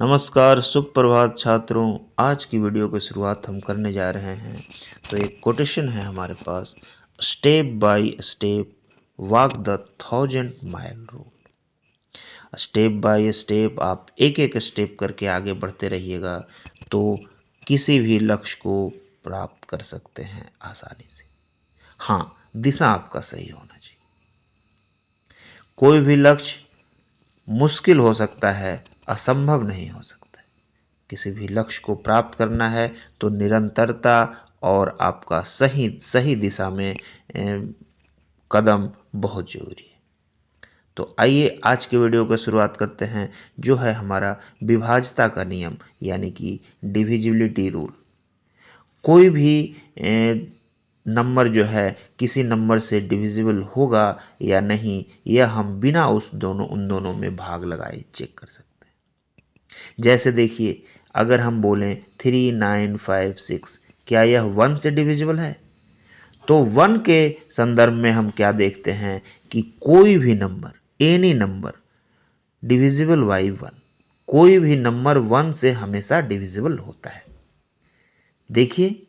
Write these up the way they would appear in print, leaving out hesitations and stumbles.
नमस्कार, सुप्रभात छात्रों। आज की वीडियो की शुरुआत हम करने जा रहे हैं। तो एक कोटेशन है हमारे पास, step by step walk the 1000 mile road. Step by step आप एक एक स्टेप करके आगे बढ़ते रहिएगा तो किसी भी लक्ष्य को प्राप्त कर सकते हैं आसानी से। हाँ, दिशा आपका सही होना चाहिए। कोई भी लक्ष्य मुश्किल हो सकता है, असंभव नहीं हो सकता है। किसी भी लक्ष्य को प्राप्त करना है तो निरंतरता और आपका सही सही दिशा में कदम बहुत जरूरी है। तो आइए आज के वीडियो की शुरुआत करते हैं, जो है हमारा विभाज्यता का नियम यानी कि डिविजिबिलिटी रूल। कोई भी नंबर जो है किसी नंबर से डिविजिबल होगा या नहीं, यह हम बिना उन दोनों में भाग लगाए चेक कर सकते हैं। जैसे देखिए, अगर हम बोलें 3956, क्या यह 1 से डिविजिबल है? तो 1 के संदर्भ में हम क्या देखते हैं कि कोई भी number, any number divisible by 1, कोई भी नंबर 1 से हमेशा डिविजिबल होता है। देखिए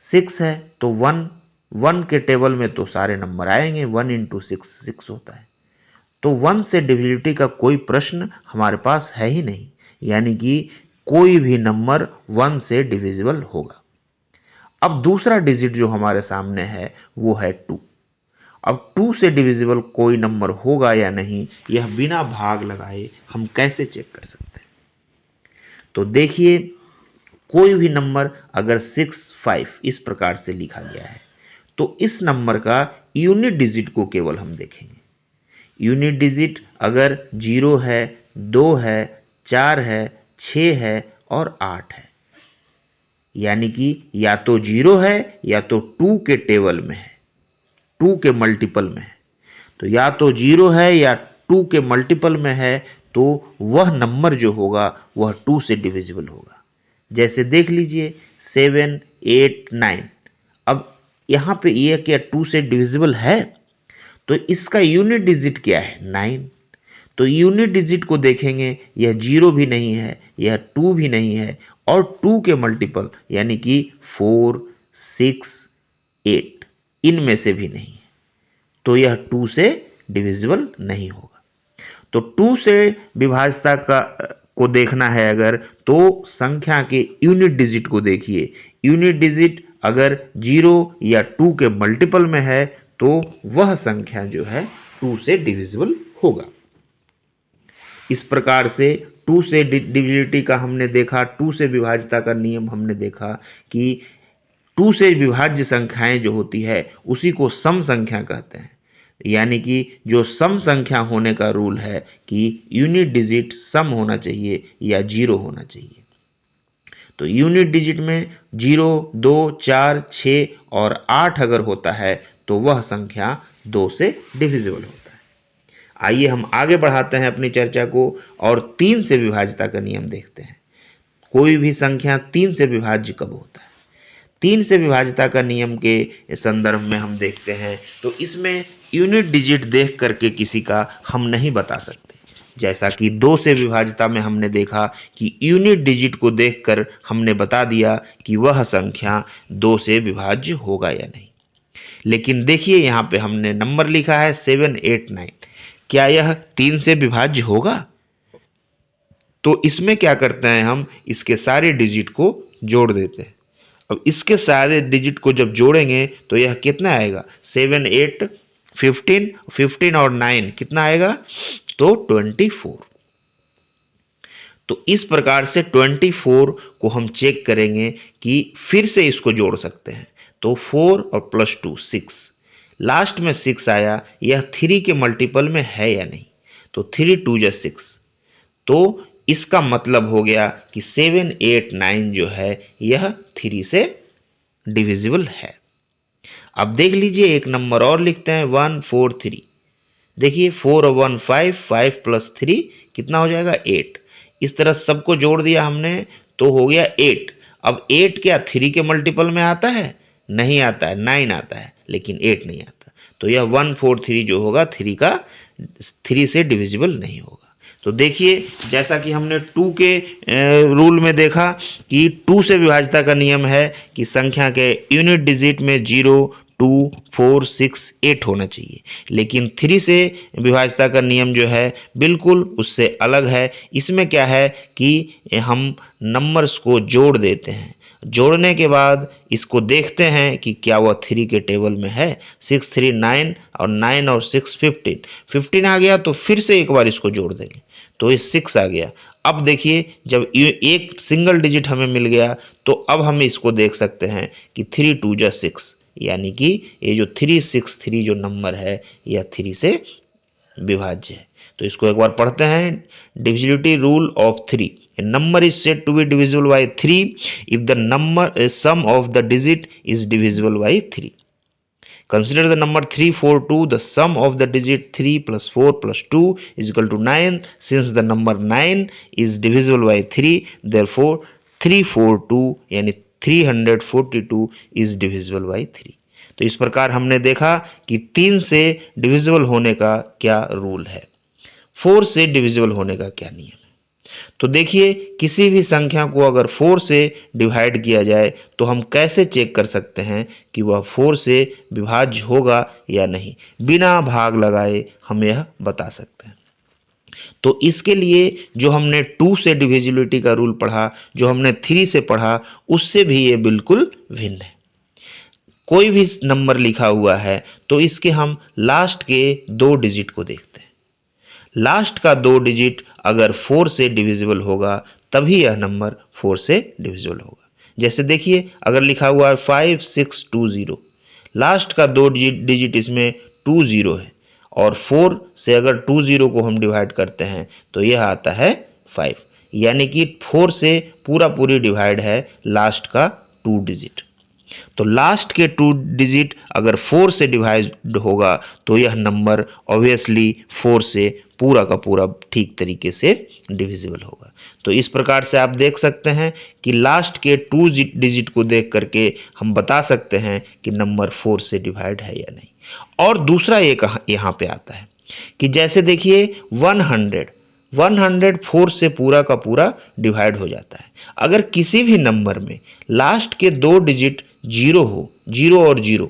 6 है तो 1 के टेबल में तो सारे नंबर आएंगे, 1 इंटू 6 होता है। तो 1 से डिविजिबिलिटी का कोई प्रश्न हमारे पास है ही नहीं, यानी कि कोई भी नंबर 1 से डिविजिबल होगा। अब दूसरा डिजिट जो हमारे सामने है वो है 2। अब 2 से डिविजिबल कोई नंबर होगा या नहीं, यह बिना भाग लगाए हम कैसे चेक कर सकते हैं? तो देखिए, कोई भी नंबर अगर 6 5 इस प्रकार से लिखा गया है तो इस नंबर का यूनिट डिजिट को केवल हम देखेंगे। यूनिट डिजिट अगर 0 है, 2 है, 4 है, 6 है और 8 है, यानी कि या तो 0 है या तो 2 के टेबल में है, 2 के मल्टीपल में है। तो या तो 0 है या 2 के मल्टीपल में है, तो वह नंबर जो होगा वह 2 से डिविजिबल होगा। जैसे देख लीजिए 7 8 9। अब यहां पे यह क्या 2 से डिविजिबल है? तो इसका यूनिट डिजिट क्या है? 9। तो यूनिट डिजिट को देखेंगे, यह 0 भी नहीं है, यह 2 भी नहीं है, और 2 के मल्टीपल यानी कि 4 6 8 इनमें से भी नहीं है, तो यह 2 से डिविजिबल नहीं होगा। तो 2 से विभाज्यता को देखना है अगर, तो संख्या के यूनिट डिजिट को देखिए। यूनिट डिजिट अगर 0 या 2 के मल्टीपल में है तो वह संख्या जो है 2 से डिविजिबल होगा। इस प्रकार से 2 से डिविजिबिलिटी का हमने देखा, 2 से विभाज्यता का नियम हमने देखा कि 2 से विभाज्य संख्याएं जो होती है उसी को सम संख्या कहते हैं। यानी कि जो सम संख्या होने का रूल है कि यूनिट डिजिट सम होना चाहिए या 0 होना चाहिए। तो यूनिट डिजिट में 0 2 4 6 और 8 अगर होता है तो वह संख्या 2 से डिविजिबल होता है। आइए हम आगे बढ़ाते हैं अपनी चर्चा को और 3 से विभाज्यता का नियम देखते हैं। कोई भी संख्या 3 से विभाज्य कब होता है? 3 से विभाज्यता का नियम के संदर्भ में हम देखते हैं तो इसमें यूनिट डिजिट देख करके किसी का हम नहीं बता सकते। जैसा कि 2 से विभाज्यता में हमने देखा कि यूनिट डिजिट को देखकर हमने बता दिया कि वह संख्या 2 से विभाज्य होगा या नहीं। लेकिन देखिए यहाँ पे हमने नंबर लिखा है 7 8 9, क्या यह 3 से विभाज्य होगा? तो इसमें क्या करते हैं, हम इसके सारे डिजिट को जोड़ देते हैं। अब इसके सारे डिजिट को जब जोड़ेंगे तो यह कितना आएगा? 7 8 15, 15 और 9 कितना आएगा? तो 24। तो इस प्रकार से 24 को हम चेक करेंगे कि फिर से इसको जोड़ सकते हैं। तो 4 और प्लस 2 6, लास्ट में 6 आया, यह 3 के मल्टीपल में है या नहीं? तो 3 2 जा 6, तो इसका मतलब हो गया कि 7 8 9 जो है यह 3 से डिविजिबल है। अब देख लीजिए एक नंबर और लिखते हैं 1 4 3। देखिए 4 और 1 5, 5 प्लस 3 कितना हो जाएगा? 8। इस तरह सबको जोड़ दिया हमने तो हो गया 8। अब 8 क्या 3 के मल्टीपल में आता है? नहीं आता है, 9 आता है, लेकिन 8 नहीं आता। तो यह 1 4 3 जो होगा 3 से डिविजिबल नहीं होगा। तो देखिए, जैसा कि हमने 2 के रूल में देखा कि 2 से विभाज्यता का नियम है कि संख्या के यूनिट डिजिट में 0, 2, 4, 6, 8 होना चाहिए, लेकिन 3 से विभाज्यता का नियम जो है बिल्कुल उससे अलग है। इसमें क्या है कि हम नंबर्स को जोड़ देते हैं, जोड़ने के बाद इसको देखते हैं कि क्या वह 3 के टेबल में है। 6, 3, 9 और 9 और 6, 15। 15 आ गया तो फिर से एक बार इसको जोड़ देंगे तो ये 6 आ गया। अब देखिए, जब ये एक सिंगल डिजिट हमें मिल गया तो अब हम इसको देख सकते हैं कि 3 2 जा 6, यानी कि ये जो 363 जो नंबर है यह 3 से विभाज्य है। तो इसको एक बार पढ़ते हैं। Divisibility rule of 3। A number is said to be divisible by 3 if the number sum of the digit is divisible by 3. Consider the number 342. The sum of the digit 3 plus 4 plus 2 is equal to 9. Since the number 9 is divisible by 3, therefore 342 यानी 342 is divisible by 3. तो इस प्रकार हमने देखा कि 3 से divisible होने का क्या रूल है, 4 से डिविजिबल होने का क्या नियम है। तो देखिए, किसी भी संख्या को अगर 4 से डिवाइड किया जाए तो हम कैसे चेक कर सकते हैं कि वह 4 से विभाज्य होगा या नहीं। बिना भाग लगाए हम यह बता सकते हैं। तो इसके लिए जो हमने 2 से डिविजिबिलिटी का रूल पढ़ा, जो हमने 3 से पढ़ा, उससे भी ये बिल्कुल भिन्न है। कोई भी नंबर लिखा हुआ है तो इसके हम लास्ट के 2 डिजिट को देखते हैं। लास्ट का 2 डिजिट अगर 4 से डिविजिबल होगा तभी यह नंबर 4 से डिविजिबल होगा। जैसे देखिए, अगर लिखा हुआ है 5620, लास्ट का 2 डिजिट इसमें 20 है और 4 से अगर 20 को हम डिवाइड करते हैं तो यह आता है 5, यानी कि 4 से पूरी डिवाइड है लास्ट का 2 डिजिट। तो लास्ट के 2 डिजिट अगर 4 से डिवाइड होगा तो यह नंबर ऑब्वियसली 4 से पूरा का पूरा ठीक तरीके से डिविजिबल होगा। तो इस प्रकार से आप देख सकते हैं कि लास्ट के 2 डिजिट को देख करके हम बता सकते हैं कि नंबर 4 से डिवाइड है या नहीं। और दूसरा एक यहाँ पे आता है कि जैसे देखिए 100 4 से पूरा का पूरा डिवाइड हो जाता है। अगर किसी भी नंबर में लास्ट के 2 डिजिट 0 हो, 0 और 0,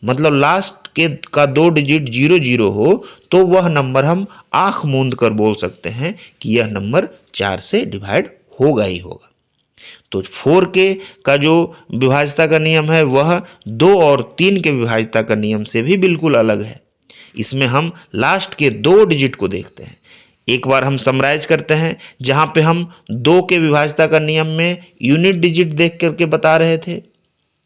मतलब लास्ट के का 2 डिजिट 0 हो, तो वह नंबर हम आंख मूंद कर बोल सकते हैं कि यह नंबर 4 से डिवाइड होगा ही होगा। तो 4 के का जो विभाज्यता का नियम है वह 2 और 3 के विभाज्यता का नियम से भी बिल्कुल अलग है। इसमें हम लास्ट के 2 डिजिट को देखते हैं। एक बार हम समराइज करते हैं, जहां पे हम 2 के विभाज्यता का नियम में यूनिट डिजिट देख करके बता रहे थे।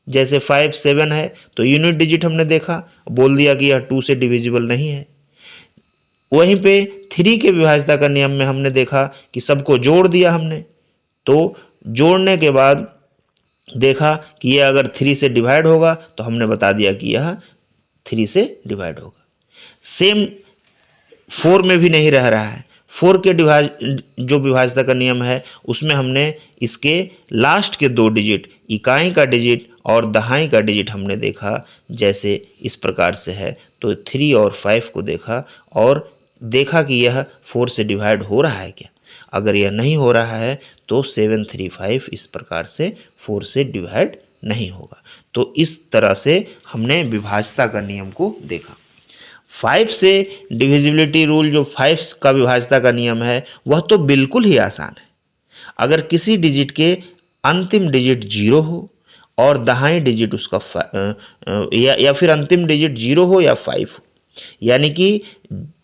जैसे 5 7 है तो यूनिट डिजिट हमने देखा, बोल दिया कि यह 2 से डिविजिबल नहीं है। वहीं पे 3 के विभाज्यता का नियम में हमने देखा कि सबको जोड़ दिया हमने, तो जोड़ने के बाद देखा कि यह अगर 3 से डिवाइड होगा तो हमने बता दिया कि यह 3 से डिवाइड होगा। सेम 4 में भी नहीं रह रहा है। 4 के जो विभाज्यता का नियम है उसमें हमने इसके लास्ट के 2 डिजिट, इकाई का डिजिट और दहाई का डिजिट हमने देखा, जैसे इस प्रकार से है। तो 3 और 5 को देखा और देखा कि यह 4 से डिवाइड हो रहा है क्या। अगर यह नहीं हो रहा है तो 735 इस प्रकार से 4 से डिवाइड नहीं होगा। तो इस तरह से हमने विभाज्यता का नियम को देखा। 5 से डिविजिबिलिटी रूल, जो 5 का विभाज्यता का नियम है, वह तो बिल्कुल ही आसान है। अगर किसी डिजिट के अंतिम डिजिट 0 हो और दहाई डिजिट उसका या फिर अंतिम डिजिट 0 हो या 5 हो, यानी कि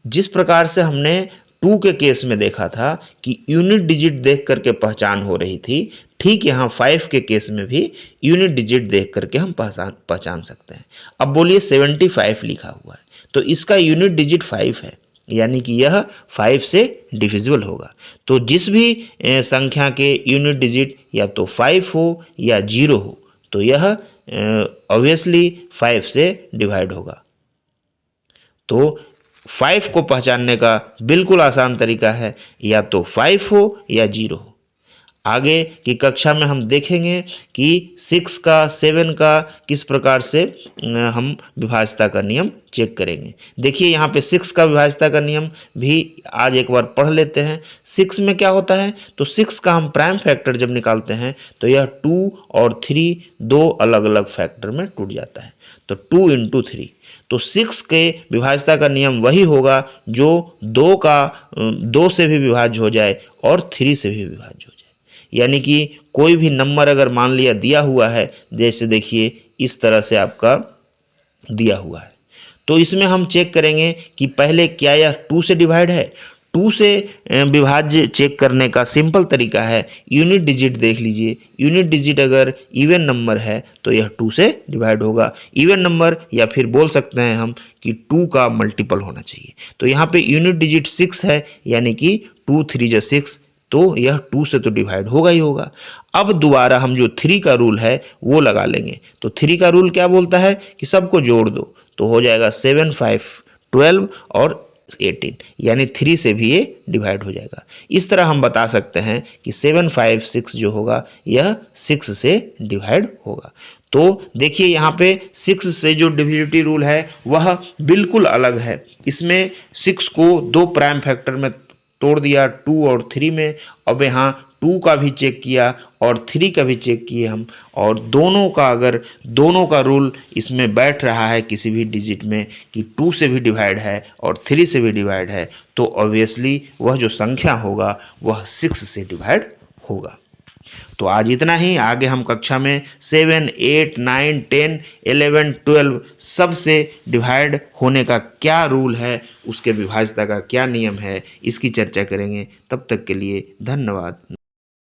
जिस प्रकार से हमने 2 के केस में देखा था कि यूनिट डिजिट देख करके पहचान हो रही थी, ठीक यहाँ 5 के केस में भी यूनिट डिजिट देख करके हम पहचान सकते हैं। अब बोलिए 75 लिखा हुआ है तो इसका यूनिट डिजिट 5 है, यानी कि यह 5 से डिविजिबल होगा। तो जिस भी संख्या के यूनिट डिजिट या तो 5 हो या 0 हो तो यह ऑब्वियसली 5 से डिवाइड होगा। तो 5 को पहचानने का बिल्कुल आसान तरीका है, या तो 5 हो या 0 हो। आगे की कक्षा में हम देखेंगे कि 6 का 7 का किस प्रकार से हम विभाज्यता का नियम चेक करेंगे। देखिए यहाँ पे 6 का विभाज्यता का नियम भी आज एक बार पढ़ लेते हैं। 6 में क्या होता है, तो 6 का हम प्राइम फैक्टर जब निकालते हैं तो यह 2 और 3 दो अलग अलग फैक्टर में टूट जाता है, तो 2 × 3। तो 6 के विभाज्यता का नियम वही होगा जो 2 से भी विभाज्य हो जाए और 3 से भी विभाज्य हो जाए। यानी कि कोई भी नंबर अगर मान लिया दिया हुआ है, जैसे देखिए इस तरह से आपका दिया हुआ है, तो इसमें हम चेक करेंगे कि पहले क्या यह 2 से डिवाइड है। 2 से विभाज्य चेक करने का सिंपल तरीका है, यूनिट डिजिट देख लीजिए। यूनिट डिजिट अगर इवन नंबर है तो यह 2 से डिवाइड होगा। इवन नंबर या फिर बोल सकते हैं हम कि 2 का मल्टीपल होना चाहिए। तो यहाँ पे यूनिट डिजिट 6 है, यानी कि 2 3 × 6, तो यह 2 से तो डिवाइड होगा ही होगा। अब दोबारा हम जो 3 का रूल है वो लगा लेंगे। तो 3 का रूल क्या बोलता है कि सबको जोड़ दो, तो हो जाएगा 7 5 12 और 18, यानी 3 से भी ये डिवाइड हो जाएगा। इस तरह हम बता सकते हैं कि 7 5 6 जो होगा यह 6 से डिवाइड होगा। तो देखिए यहाँ पे 6 से जो डिविजिबिलिटी रूल है वह बिल्कुल अलग है। इसमें 6 को 2 प्राइम फैक्टर में तोड़ दिया, 2 और 3 में। अब यहाँ 2 का भी चेक किया और 3 का भी चेक किए हम, और दोनों का रूल इसमें बैठ रहा है किसी भी डिजिट में कि 2 से भी डिवाइड है और 3 से भी डिवाइड है, तो ऑब्वियसली वह जो संख्या होगा वह 6 से डिवाइड होगा। तो आज इतना ही। आगे हम कक्षा में 7 8 9 10 11 12 सब से डिवाइड होने का क्या रूल है, उसके विभाज्यता का क्या नियम है, इसकी चर्चा करेंगे। तब तक के लिए धन्यवाद।